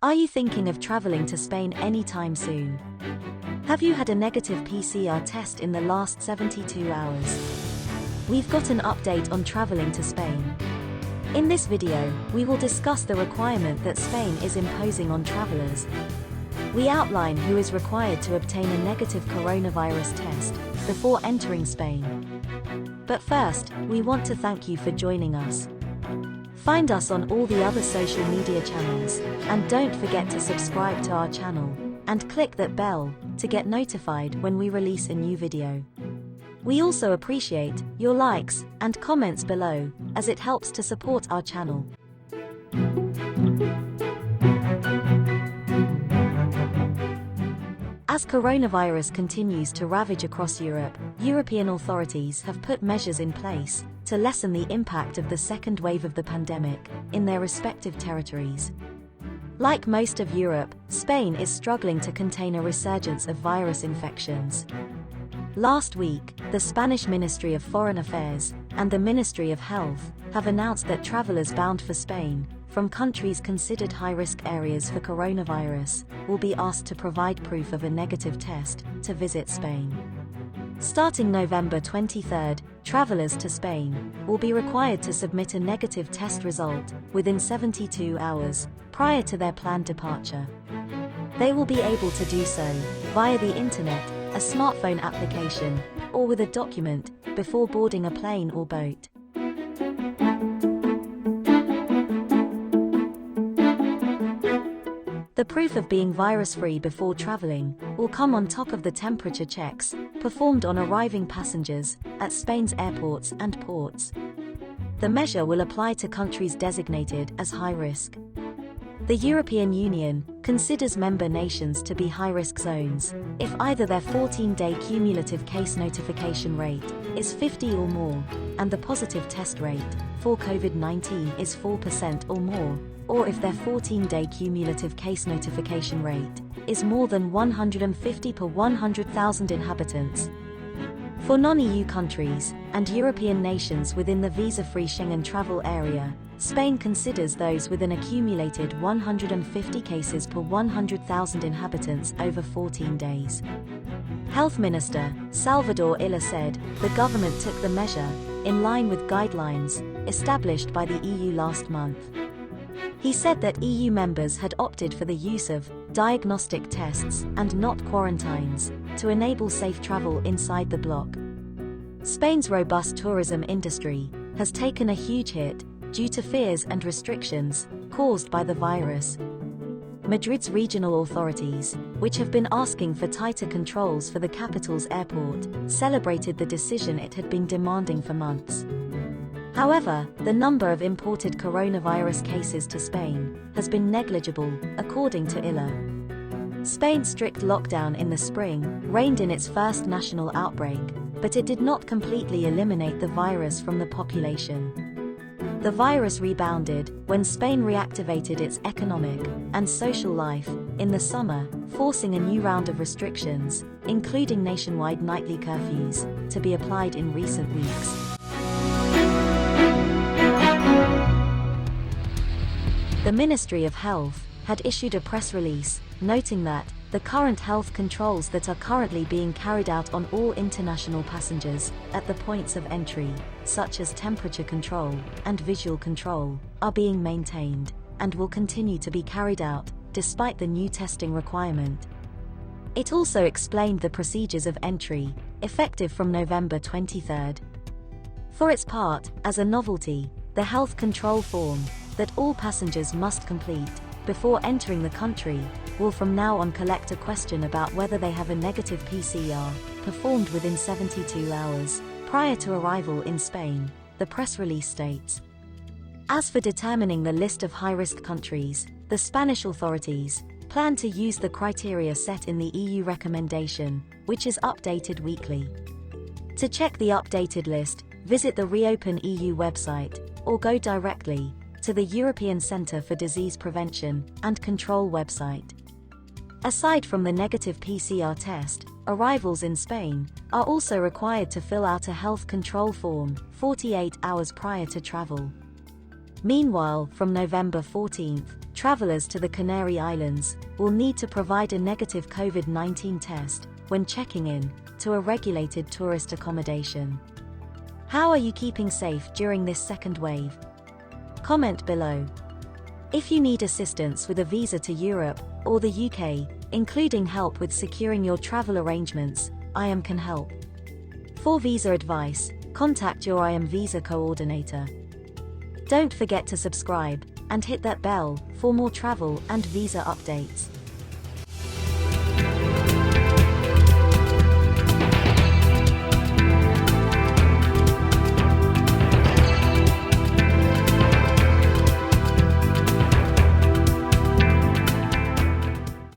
Are you thinking of traveling to Spain anytime soon? Have you had a negative PCR test in the last 72 hours? We've got an update on traveling to Spain. In this video, we will discuss the requirement that Spain is imposing on travelers. We outline who is required to obtain a negative coronavirus test before entering Spain. But first, we want to thank you for joining us. Find us on all the other social media channels, and don't forget to subscribe to our channel, and click that bell to get notified when we release a new video. We also appreciate your likes and comments below, as it helps to support our channel. As coronavirus continues to ravage across Europe, European authorities have put measures in place to lessen the impact of the second wave of the pandemic in their respective territories. Like most of Europe, Spain is struggling to contain a resurgence of virus infections. Last week, the Spanish Ministry of Foreign Affairs and the Ministry of Health have announced that travelers bound for Spain from countries considered high-risk areas for coronavirus will be asked to provide proof of a negative test to visit Spain. Starting November 23, travelers to Spain will be required to submit a negative test result within 72 hours prior to their planned departure. They will be able to do so via the internet, a smartphone application, or with a document before boarding a plane or boat. The proof of being virus-free before traveling will come on top of the temperature checks performed on arriving passengers at Spain's airports and ports. The measure will apply to countries designated as high risk. The European Union considers member nations to be high-risk zones if either their 14-day cumulative case notification rate is 50 or more, and the positive test rate for COVID-19 is 4% or more, or if their 14-day cumulative case notification rate is more than 150 per 100,000 inhabitants. For non-EU countries and European nations within the visa-free Schengen travel area, Spain considers those with an accumulated 150 cases per 100,000 inhabitants over 14 days. Health Minister Salvador Illa said the government took the measure in line with guidelines established by the EU last month. He said that EU members had opted for the use of diagnostic tests and not quarantines to enable safe travel inside the bloc. Spain's robust tourism industry has taken a huge hit due to fears and restrictions caused by the virus. Madrid's regional authorities, which have been asking for tighter controls for the capital's airport, celebrated the decision it had been demanding for months. However, the number of imported coronavirus cases to Spain has been negligible, according to Illa. Spain's strict lockdown in the spring reigned in its first national outbreak, but it did not completely eliminate the virus from the population. The virus rebounded when Spain reactivated its economic and social life in the summer, forcing a new round of restrictions, including nationwide nightly curfews, to be applied in recent weeks. The Ministry of Health had issued a press release, noting that the current health controls that are currently being carried out on all international passengers at the points of entry, such as temperature control and visual control, are being maintained, and will continue to be carried out, despite the new testing requirement. It also explained the procedures of entry, effective from November 23. For its part, as a novelty, the health control form that all passengers must complete before entering the country will from now on collect a question about whether they have a negative PCR performed within 72 hours prior to arrival in Spain, the press release states. As for determining the list of high-risk countries, the Spanish authorities plan to use the criteria set in the EU recommendation, which is updated weekly. To check the updated list, visit the Reopen EU website, or go directly to the European Centre for Disease Prevention and Control website. Aside from the negative PCR test, arrivals in Spain are also required to fill out a health control form 48 hours prior to travel. Meanwhile, from November 14, Travelers to the Canary Islands will need to provide a negative COVID-19 test when checking in to a regulated tourist accommodation. How are you keeping safe during this second wave? Comment below. If you need assistance with a visa to Europe or the UK, including help with securing your travel arrangements, IAM can help. For visa advice, contact your IAM visa coordinator. Don't forget to subscribe and hit that bell for more travel and visa updates.